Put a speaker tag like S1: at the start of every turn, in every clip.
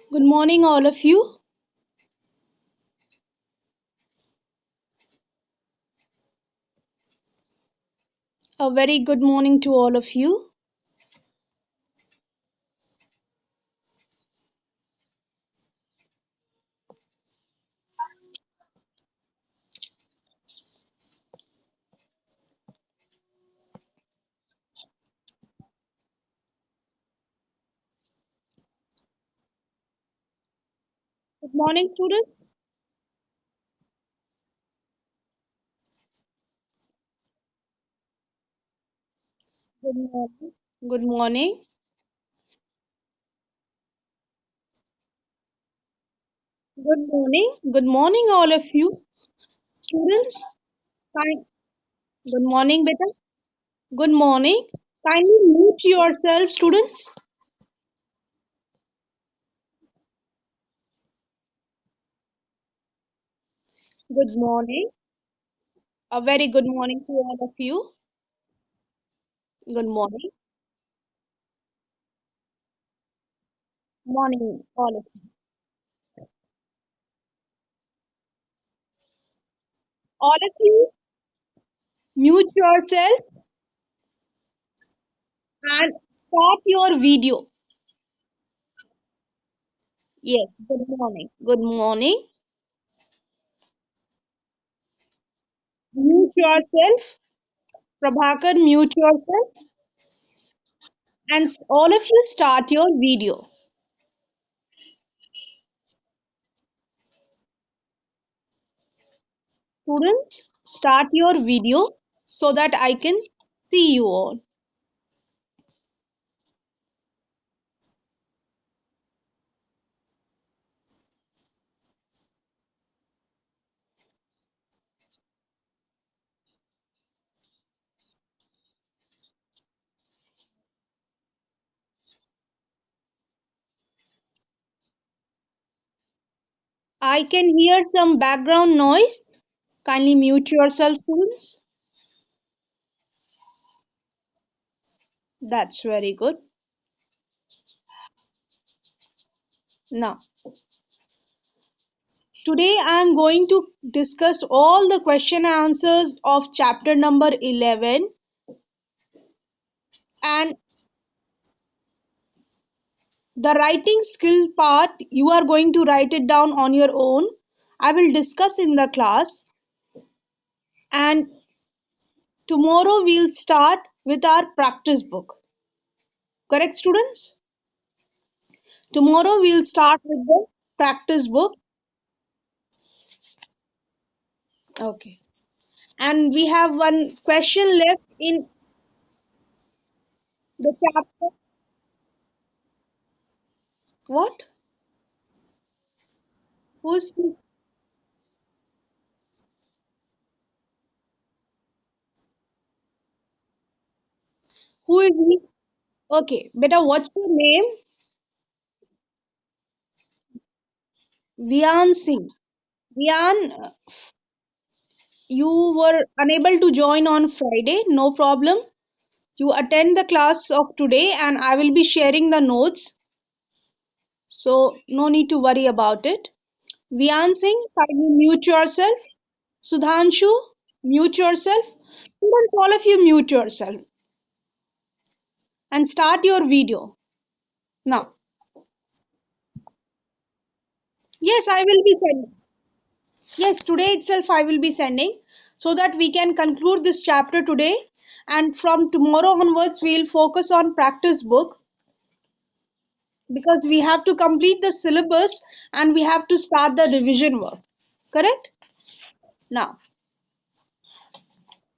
S1: Good morning, all of you. A very good morning to all of you. Good morning, students. Good morning. Good morning. Good morning. Good morning, all of you. Students, kind. Good morning, beta. Good morning. Kindly mute yourself, students. Good morning. A very good morning to all of you. Good morning. Morning, all of you. All of you, mute yourself and start your video. Yes, good morning. Good morning. Mute yourself. Prabhakar, mute yourself and all of you start your video. Students, start your video so that I can see you all. I can hear some background noise. Kindly mute yourself, students. That's very good. Now, today I am going to discuss all the question answers of chapter number 11, and the writing skill part you are going to write it down on your own. I will discuss in the class, and tomorrow we'll start with our practice book. Correct, students? Tomorrow we'll start with the practice book. Okay. And we have one question left in the chapter. What? Who's who is he? Okay, beta, what's your name? Vian Singh. Vian, you were unable to join on Friday. No problem. You attend the class of today, and I will be sharing the notes. So no need to worry about it. Vian Singh, kindly mute yourself. Sudhanshu, mute yourself. Students, all of you mute yourself and start your video. Now, yes, I will be sending. Yes, today itself I will be sending so that we can conclude this chapter today. And from tomorrow onwards, we will focus on practice book because we have to complete the syllabus and we have to start the revision work. Correct? Now,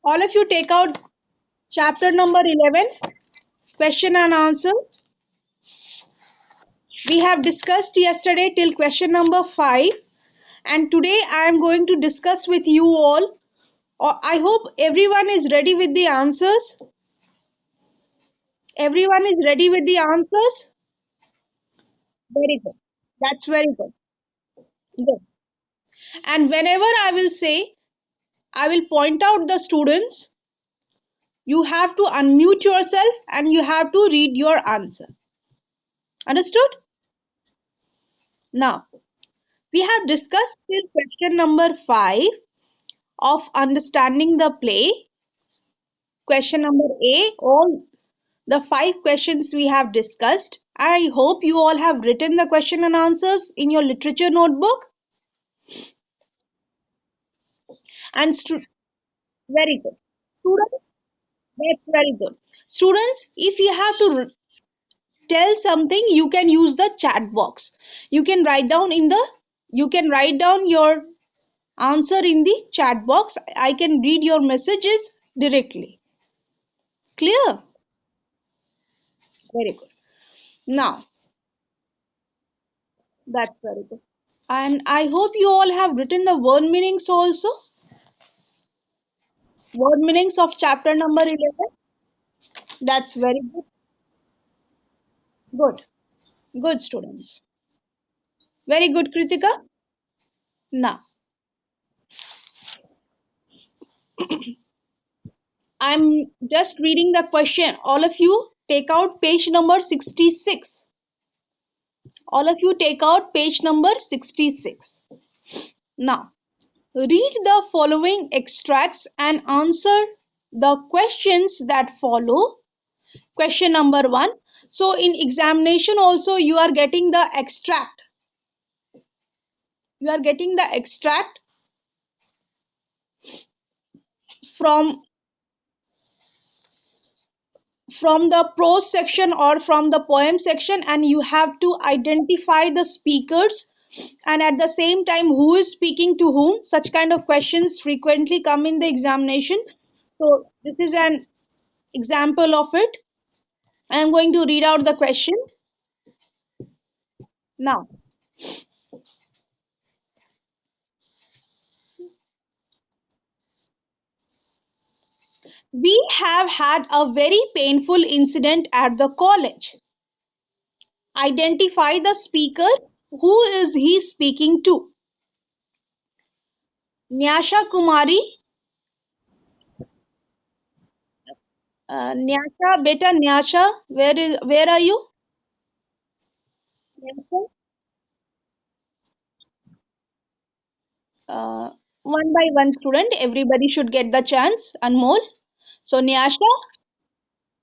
S1: all of you take out chapter number 11, question and answers. We have discussed yesterday till question number 5, and today I am going to discuss with you all. I hope everyone is ready with the answers. Everyone is ready with the answers? Very good. That's very good. Good. And whenever I will say, I will point out the students, you have to unmute yourself and you have to read your answer. Understood? Now, we have discussed till question number 5 of understanding the play. Question number A, all the 5 questions we have discussed. I hope you all have written the question and answers in your literature notebook. And very good. Students, that's very good. Students, if you have to tell something, you can use the chat box. You can write down in the you can write down your answer in the chat box. I can read your messages directly. Clear? Very good. Now, that's very good. And I hope you all have written the word meanings also. Word meanings of chapter number 11. That's very good. Good. Good, students. Very good, Kritika. Now, I'm just reading the question. All of you take out page number 66. All of you take out page number 66. Now, read the following extracts and answer the questions that follow. Question number 1. So, in examination also you are getting the extract. You are getting the extract from the prose section or from the poem section, and you have to identify the speakers and at the same time who is speaking to whom. Such kind of questions frequently come in the examination. So this is an example of it. I am going to read out the question now. We have had a very painful incident at the college. Identify the speaker. Who is he speaking to? Nyasha Kumari. Nyasha, beta Nyasha, where are you? Nyasha? Uh, One by one, student. Everybody should get the chance. Anmol. So Nyasha,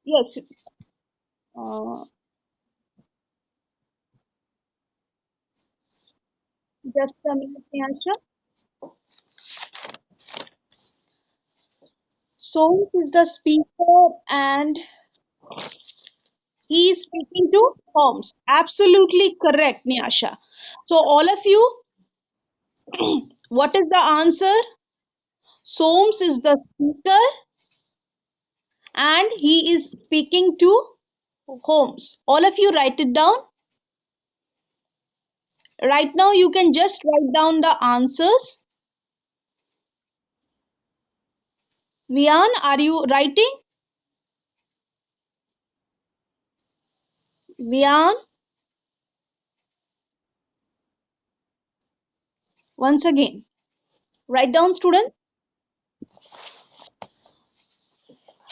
S1: yes. Uh, just a minute, Nyasha. So is the speaker, and he is speaking to Holmes. Absolutely correct, Nyasha. So all of you, what is the answer? Soames is the speaker and he is speaking to Holmes. All of you write it down. Right now you can just write down the answers. Vian, are you writing? Vian, once again. Write down, students.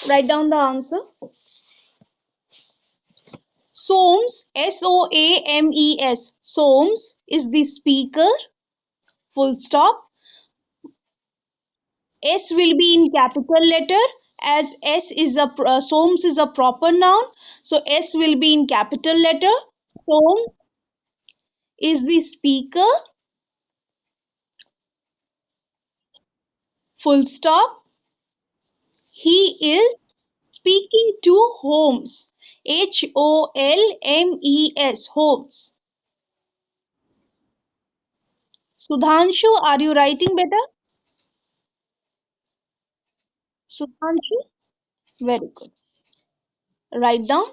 S1: Write down the answer. Soames, Soames. Soames is the speaker. Full stop. S will be in capital letter as S is a Soames is a proper noun. So S will be in capital letter. Soames is the speaker. Full stop. He is speaking to Holmes. Holmes. Holmes. Sudhanshu, are you writing better? Sudhanshu? Very good. Write down.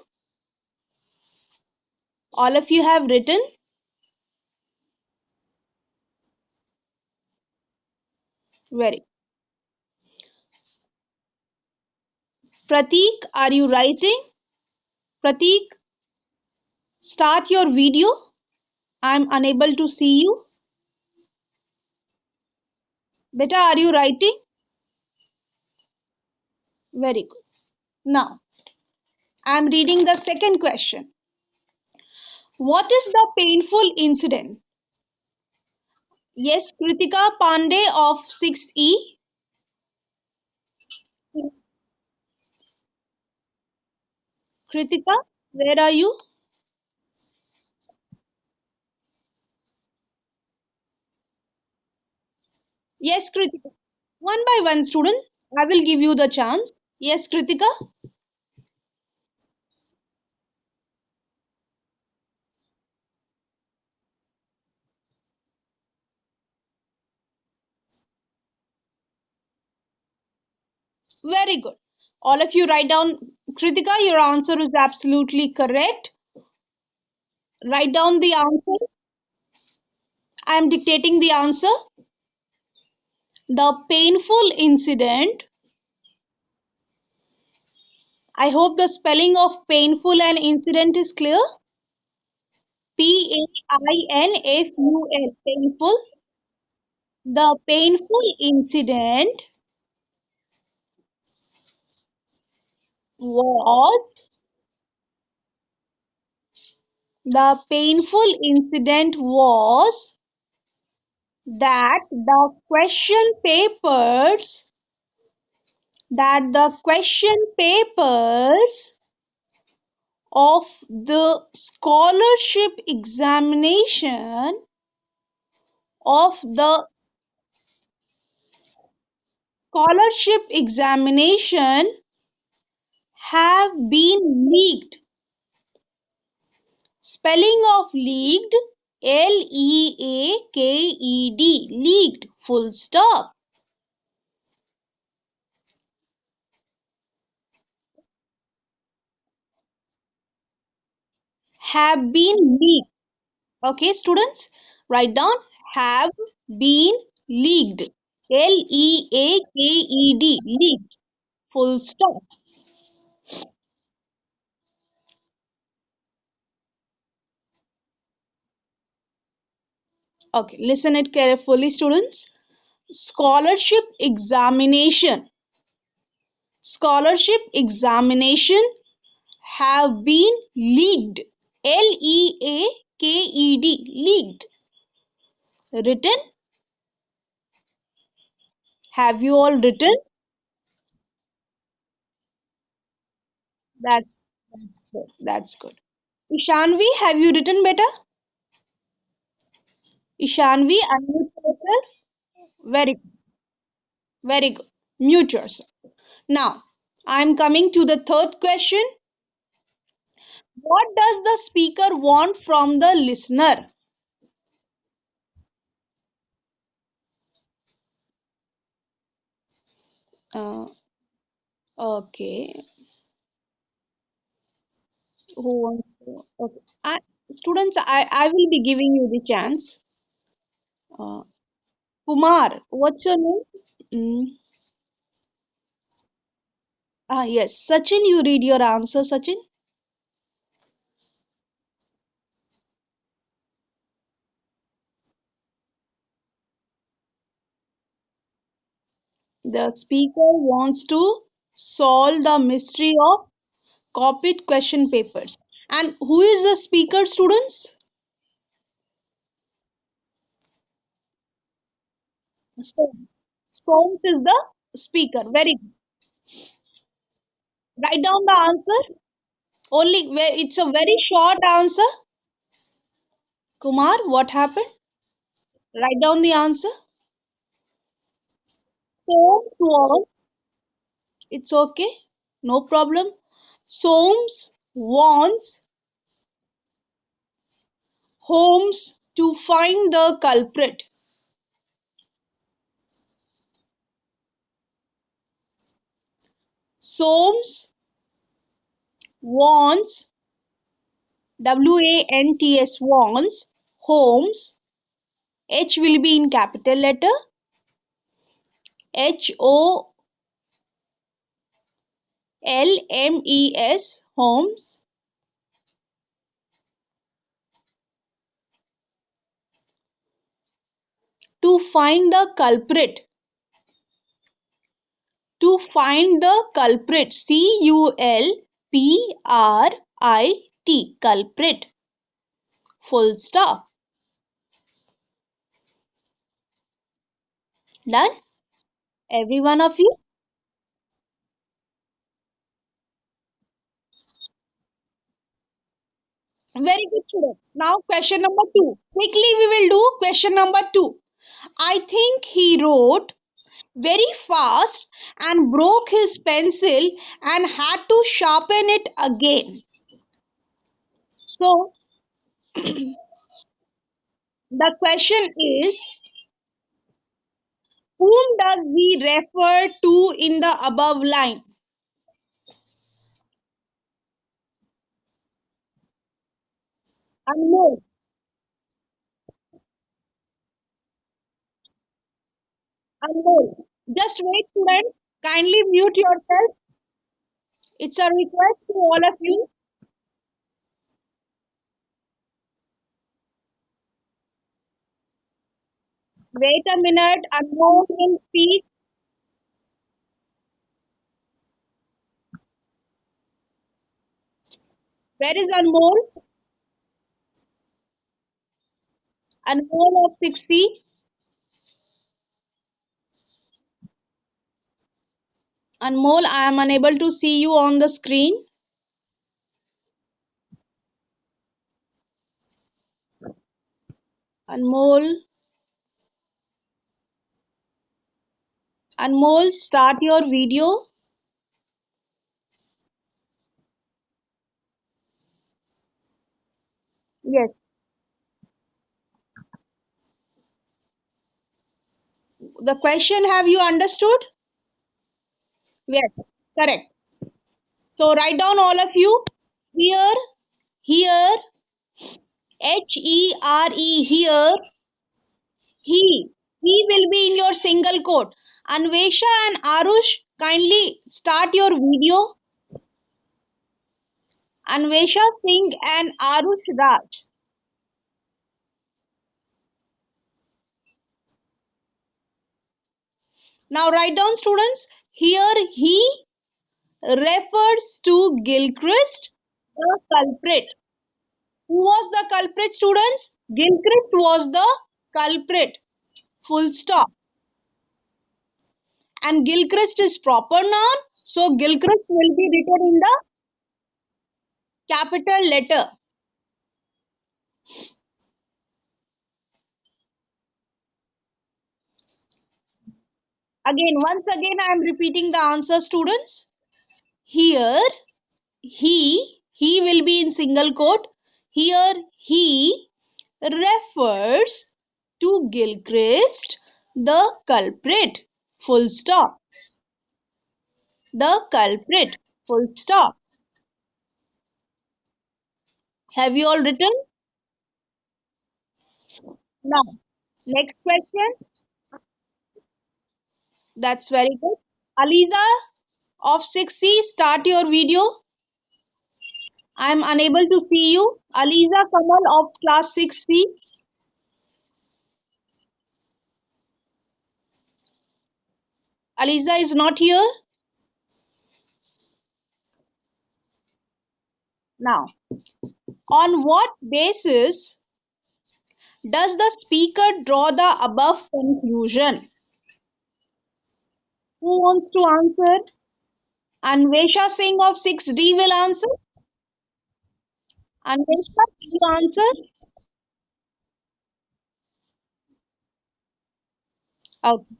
S1: All of you have written. Very. Pratik, are you writing? Pratik, start your video. I'm unable to see you. Beta, are you writing? Very good. Now, I'm reading the second question. What is the painful incident? Yes, Kritika Pandey of 6E. Kritika, where are you? Yes, Kritika. One by one, student. I will give you the chance. Yes, Kritika. Very good. All of you write down. Kritika, your answer is absolutely correct. Write down the answer. I am dictating the answer. The painful incident. I hope the spelling of painful and incident is clear. Painful. Painful. The painful incident was the painful incident was that the question papers of the of the scholarship examination have been leaked. Spelling of leaked, leaked, leaked, full stop. Have been leaked. Okay, students, write down have been leaked. Leaked, leaked, full stop. Okay, listen it carefully, students. Scholarship examination. Scholarship examination have been leaked. Leaked, leaked. Written. Have you all written? That's good. That's good. Ishanvi, have you written better? Ishanvi, unmute yourself. Very good. Very good. Mute yourself. Now, I'm coming to the third question. What does the speaker want from the listener? Uh, okay. Who wants to? Okay. Students, I will be giving you the chance. Uh, Kumar, what's your name? Mm, yes. Sachin, you read your answer, Sachin. The speaker wants to solve the mystery of copied question papers. And who is the speaker, students? Soames. Soames is the speaker. Very good. Write down the answer. It's a very short answer. Kumar, what happened? Write down the answer. Soames was. It's okay. No problem. Soames wants Holmes to find the culprit. Soames wants wants Holmes. H will be in capital letter. Holmes. Holmes. To find the culprit. To find the culprit. Culprit. Culprit. Full stop. Done? Every one of you? Very good, students. Now, question number two. Quickly, we will do question number two. I think he wrote very fast and broke his pencil and had to sharpen it again. So, the question is, whom does he refer to in the above line? Anmol. Anmol. Just wait, students. Kindly mute yourself. It's a request to all of you. Wait a minute. Anmol will speak. Where is Anmol? Anmol of 60. Anmol, I am unable to see you on the screen. Anmol. Anmol, start your video. Yes. The question have you understood? Yes. Correct. So write down all of you. Here, here, HERE, here, he will be in your single quote. Anvesha and Arush, kindly start your video. Anvesha Singh and Arush Raj. Now write down, students. Here he refers to Gilchrist, the culprit. Who was the culprit, students? Gilchrist was the culprit. Full stop. And Gilchrist is proper noun, so Gilchrist will be written in the capital letter. Again, once again, I am repeating the answer, students. Here, he will be in single quote. Here, he refers to Gilchrist, the culprit. Full stop. The culprit. Full stop. Have you all written? Now, next question. That's very good. Aliza of 6C, start your video. I am unable to see you. Aliza Kamal of class 6C. Aliza is not here. Now, on what basis does the speaker draw the above conclusion? Who wants to answer? Anvesha Singh of 6D will answer. Anvesha, will you answer? Okay.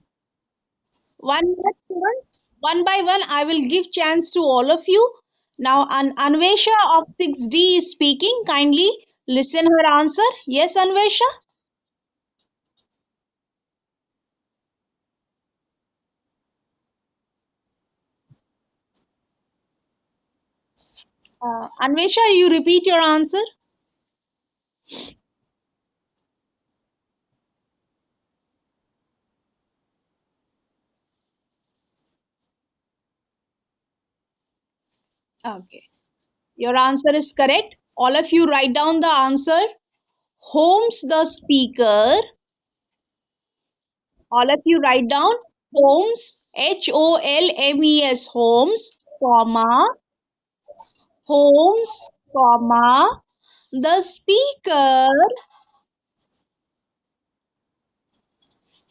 S1: 1 minute, students. One by one, I will give chance to all of you. Now, Anvesha of 6D is speaking. Kindly listen her answer. Yes, Anvesha? Anvesha, you repeat your answer. Okay. Your answer is correct. All of you write down the answer. Holmes the speaker. All of you write down Holmes, Holmes, Holmes, comma, Holmes, comma, the speaker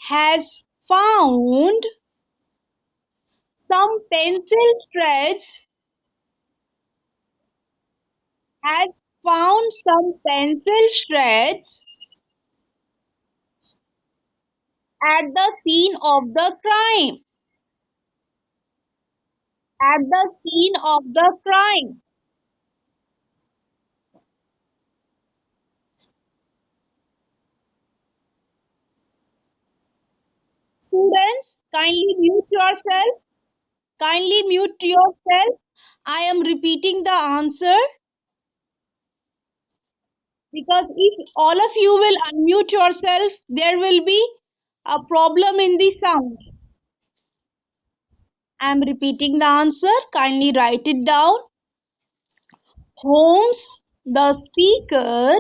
S1: has found some pencil shreds has found some pencil shreds at the scene of the crime. At the scene of the crime. Students, kindly mute yourself. Kindly mute yourself. I am repeating the answer because if all of you will unmute yourself, there will be a problem in the sound. I am repeating the answer. Kindly write it down. Holmes, the speaker,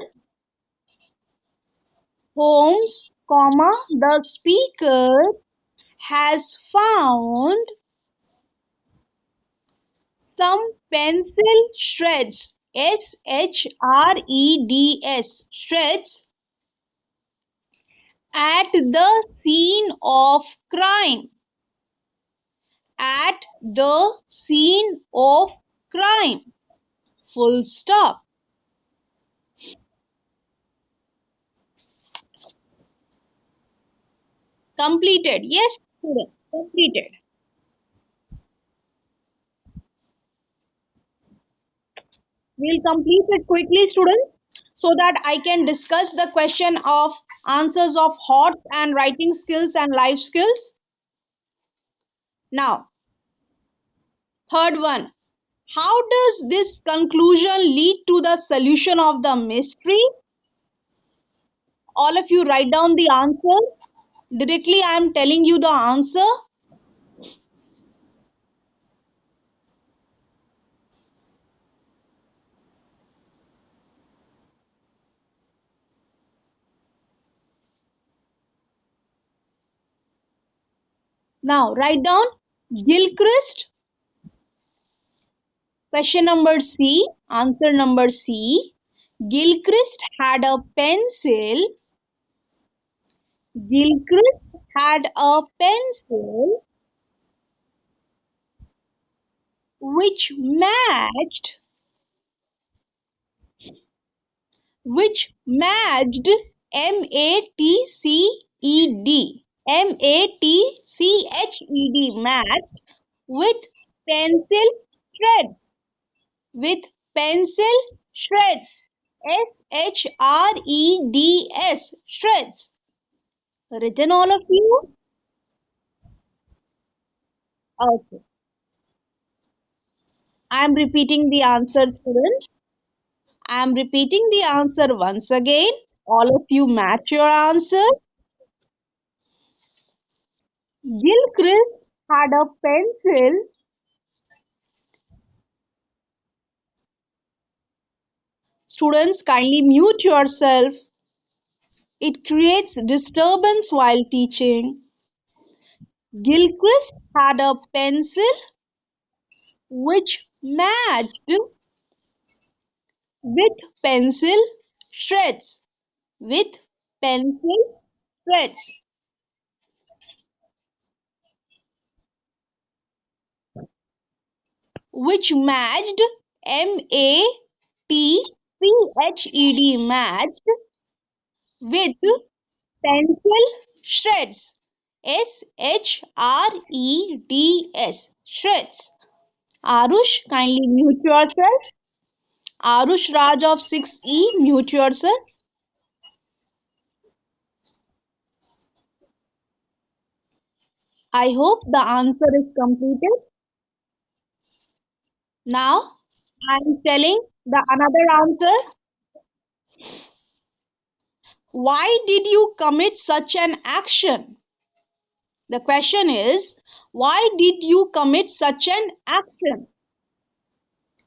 S1: Holmes, comma, the speaker has found some pencil shreds, shreds, shreds at the scene of crime. At the scene of crime. Full stop. Completed. Yes, student. Completed. We'll complete it quickly, students, so that I can discuss the question of answers of hot and writing skills and life skills. Now, third one. How does this conclusion lead to the solution of the mystery? All of you write down the answer. Directly, I am telling you the answer. Now, write down Gilchrist. Question number C. Answer number C. Gilchrist had a pencil. Gilchrist had a pencil which matched matched with pencil shreds with pencil shreds shreds written all of you. Okay, I am repeating the answer, students. I am repeating the answer once again. All of you match your answer. Gilchrist had a pencil. Students, kindly mute yourself. It creates disturbance while teaching. Gilchrist had a pencil which matched with pencil shreds. With pencil shreds. Which matched matched with pencil shreds. Shreds. Arush, kindly mute yourself. Arush Raj of 6E, mute yourself. I hope the answer is completed. Now, I am telling the another answer. Why did you commit such an action? The question is, why did you commit such an action?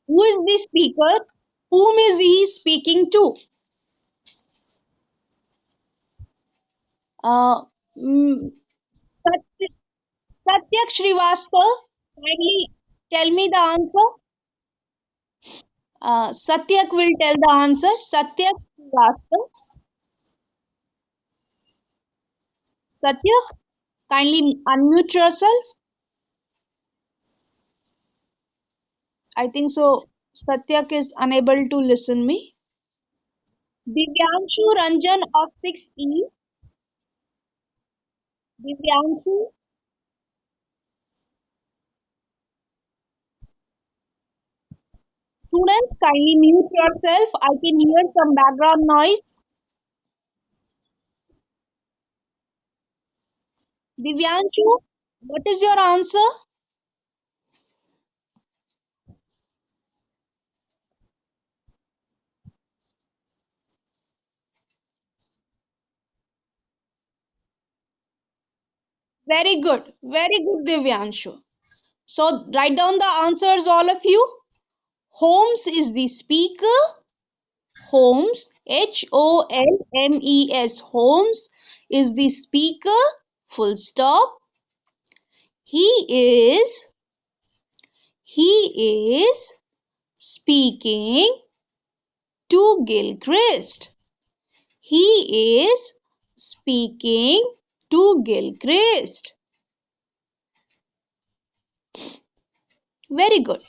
S1: Who is the speaker? Whom is he speaking to? Uh, mm, Satya, Satyak Srivastava, kindly tell me the answer. Satyak will tell the answer. Satyak Srivastava. Satyak? Kindly unmute yourself. I think so. Satyak is unable to listen me. Divyanshu Ranjan of 6E. Divyanshu, students, kindly mute yourself. I can hear some background noise. Divyanshu, what is your answer? Very good, Divyanshu. So write down the answers, all of you. Holmes is the speaker. Holmes, Holmes. Holmes is the speaker. Full stop. He is he is speaking to Gilchrist. He is speaking to Gilchrist. Very good.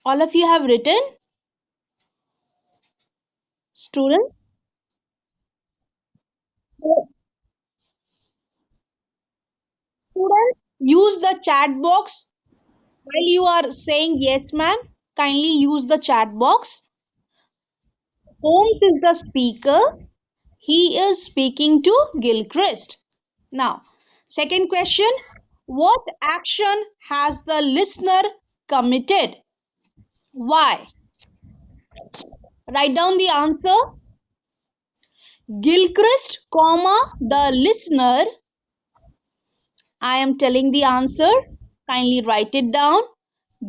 S1: All of you have written, students. So, students, use the chat box while you are saying yes, ma'am. Kindly use the chat box. Holmes is the speaker. He is speaking to Gilchrist. Now, second question. What action has the listener committed? Why? Write down the answer. Gilchrist, comma, the listener. I am telling the answer. Kindly write it down.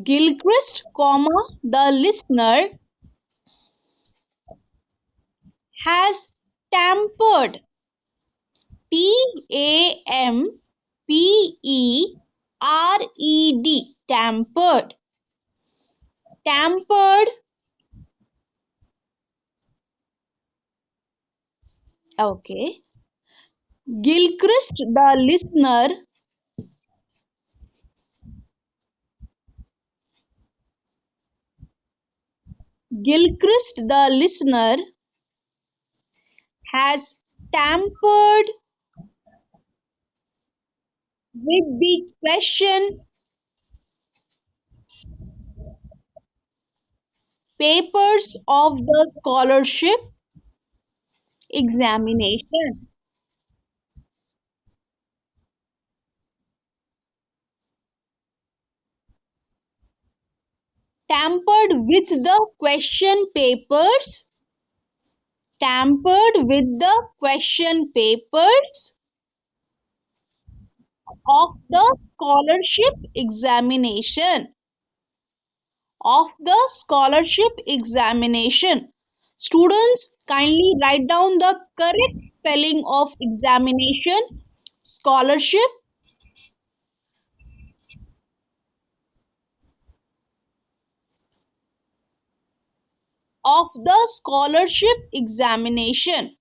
S1: Gilchrist, comma, the listener has tampered. Tampered. Tampered. Tampered. Okay. Gilchrist, the listener. Gilchrist, the listener has tampered with the question papers of the scholarship examination. Tampered with the question papers. Tampered with the question papers of the scholarship examination. Of the scholarship examination. Students, kindly write down the correct spelling of examination. Scholarship. Of the scholarship examination.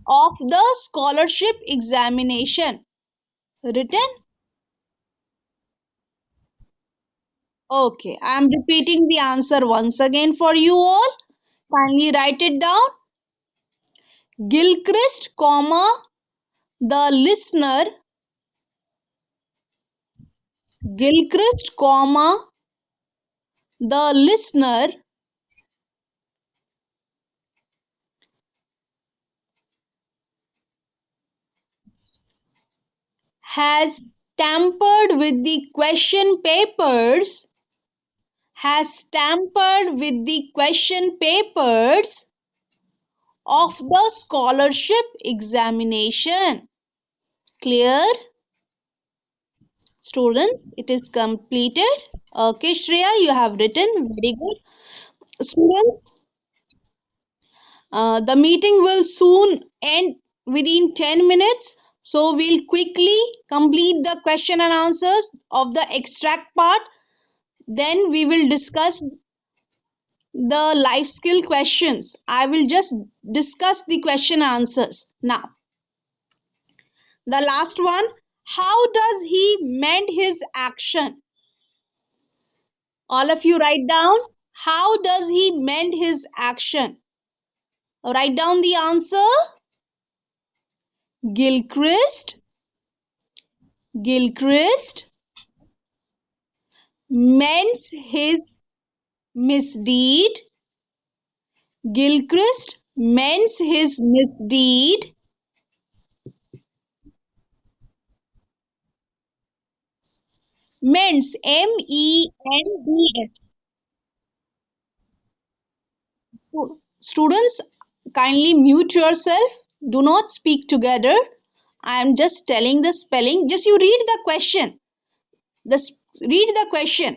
S1: Of the scholarship examination. Written? Okay, I am repeating the answer once again for you all. Kindly write it down. Gilchrist, comma, the listener. Gilchrist, comma, the listener has tampered with the question papers. Has tampered with the question papers of the scholarship examination. Clear? Students, it is completed. Okay, Shreya, you have written. Very good. Students, the meeting will soon end within 10 minutes. So we'll quickly complete the question and answers of the extract part. Then we will discuss the life skill questions. I will just discuss the question answers. Now, the last one, how does he mend his action? All of you write down, how does he mend his action? Write down the answer. Gilchrist, Gilchrist mends his misdeed. Gilchrist mends his misdeed mends MENDS. Students, kindly mute yourself. Do not speak together. I am just telling the spelling. Just you read the question. Read the question.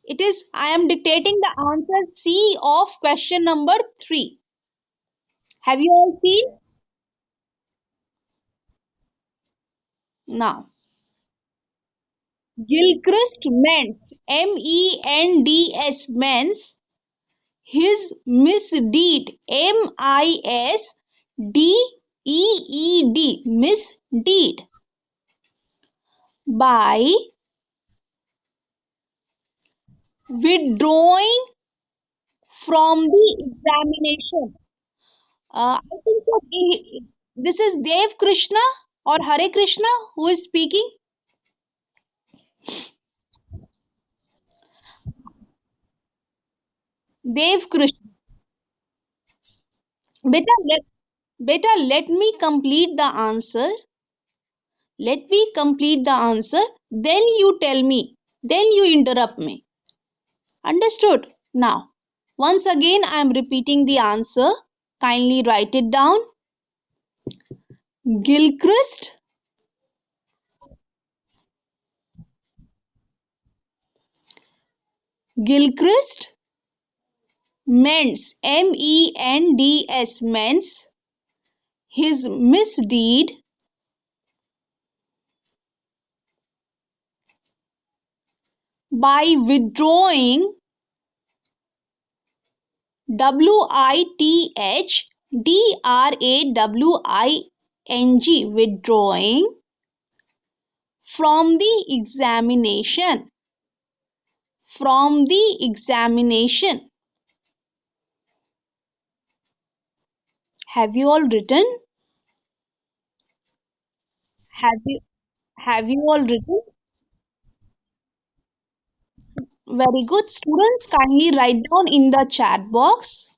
S1: It is I am dictating the answer C of question number 3. Have you all seen? Now, Gilchrist mends MENDS mends his misdeed MISDEED misdeed by withdrawing from the examination. I think so. This is Dev Krishna or Hare Krishna who is speaking. Dev Krishna. Beta, let me complete the answer. Let me complete the answer. Then you tell me. Then you interrupt me. Understood? Now, once again, I am repeating the answer. Kindly write it down. Gilchrist Gilchrist mends mends his misdeed by withdrawing withdrawing from the examination. Have you all written? Have you all written? Very good. Students, kindly write down in the chat box.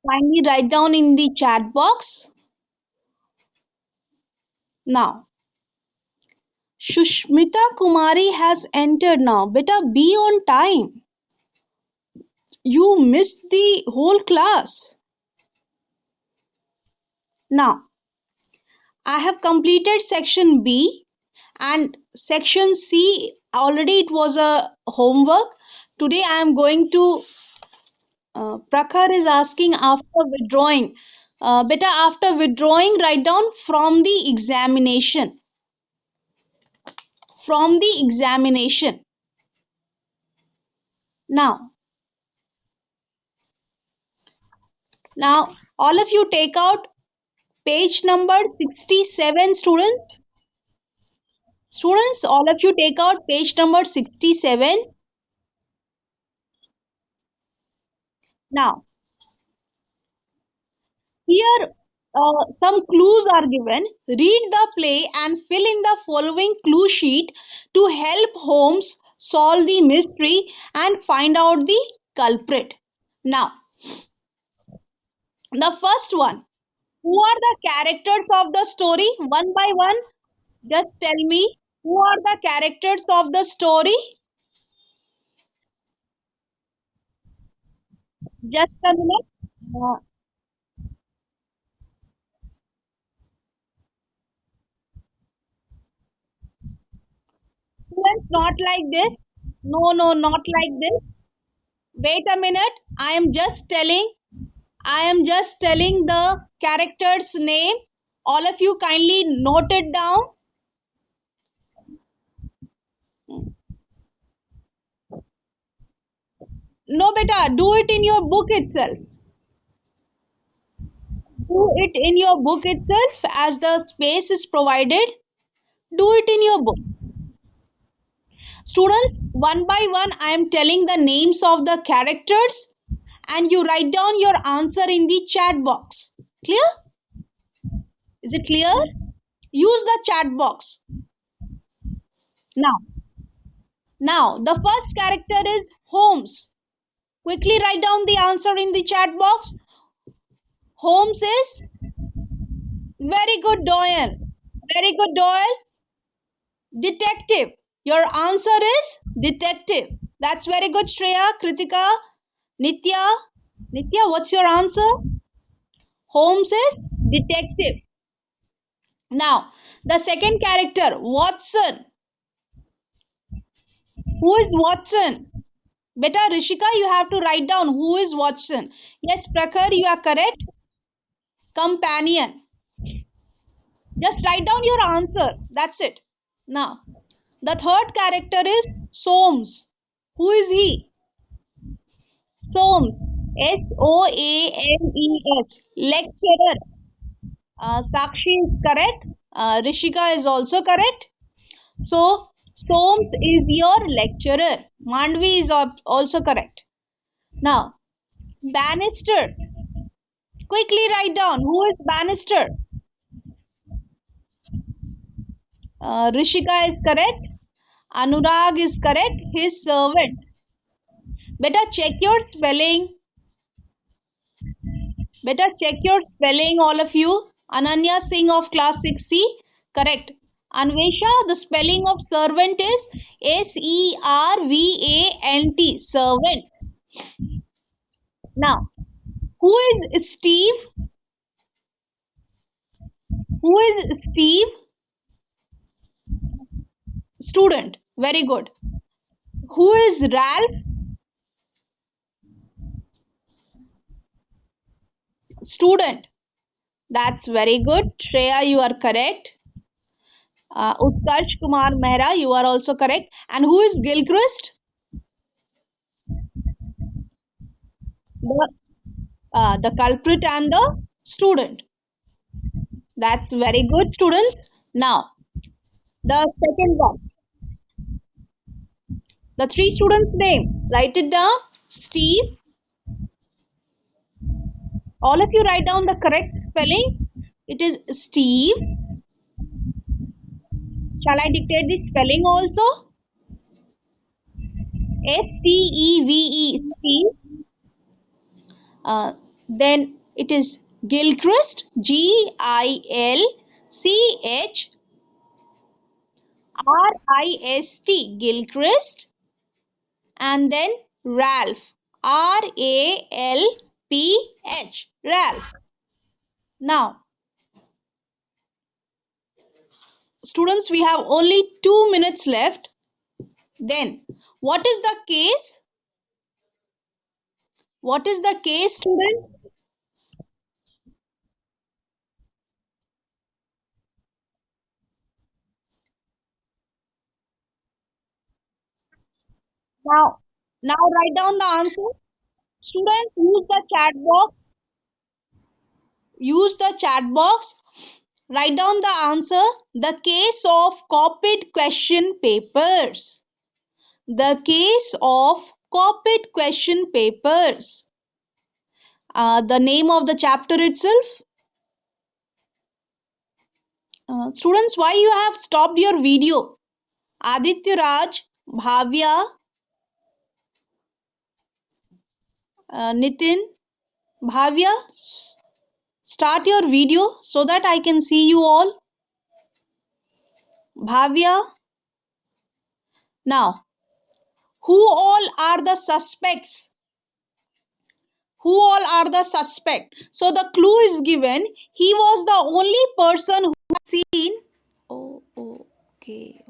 S1: Kindly write down in the chat box. Now, Shushmita Kumari has entered now. Beta, be on time. You missed the whole class. Now, I have completed section B and section C. Already it was a homework. Today I am going to Prakhar is asking after withdrawing. Beta, after withdrawing, write down from the examination. From the examination. Now, all of you take out page number 67, students. Students, all of you take out page number 67. Now, here some clues are given. Read the play and fill in the following clue sheet to help Holmes solve the mystery and find out the culprit. Now, the first one. Who are the characters of the story? One by one, just tell me who are the characters of the story? Just a minute. Uh, Students, not like this. No, no, not like this. Wait a minute. I am just telling the character's name. All of you kindly note it down. No, beta, do it in your book itself. Do it in your book itself as the space is provided. Do it in your book. Students, one by one, I am telling the names of the characters and you write down your answer in the chat box. Clear? Is it clear? Use the chat box. Now, the first character is Holmes. Quickly write down the answer in the chat box. Holmes is very good, Doyle. Very good, Doyle. Detective. Your answer is detective. That's very good, Shreya, Kritika, Nitya. Nitya, what's your answer? Holmes is detective. Now, the second character, Watson. Who is Watson? Beta Rishika, you have to write down who is Watson. Yes, Prakhar, you are correct. Companion. Just write down your answer. That's it. Now, the third character is Soames. Who is he? Soames. Soames. Lecturer. Sakshi is correct. Rishika is also correct. So, Soames is your lecturer. Mandvi is also correct. Now, Bannister. Quickly write down who is Bannister. Rishika is correct. Anurag is correct. His servant. Better check your spelling. Better check your spelling, all of you. Ananya Singh of class 6C. Correct. Anvesha, the spelling of servant is Servant. Servant. Now, who is Steve? Who is Steve? Student. Very good. Who is Ralph? Student. That's very good. Shreya, you are correct. Utkarsh Kumar Mehra, you are also correct. And who is Gilchrist? The, the culprit and the student. That's very good, students. Now, the second one. The three students' name. Write it down. Steve. All of you write down the correct spelling. It is Steve. Shall I dictate the spelling also? Steve. Steve. Then it is Gilchrist. Gilchrist. Gilchrist. And then Ralph. Ralph. Ralph. Now, students, we have only 2 minutes left. Then, what is the case? What is the case, student? Now, write down the answer. Students, use the chat box. Use the chat box. Write down the answer. The case of copied question papers. The case of copied question papers. The name of the chapter itself. Students, why you have stopped your video? Aditya Raj, Bhavya, Nitin, Bhavya, start your video so that I can see you all. Bhavya, now, who all are the suspects? Who all are the suspect? So the clue is given. He was the only person who seen. Oh, okay.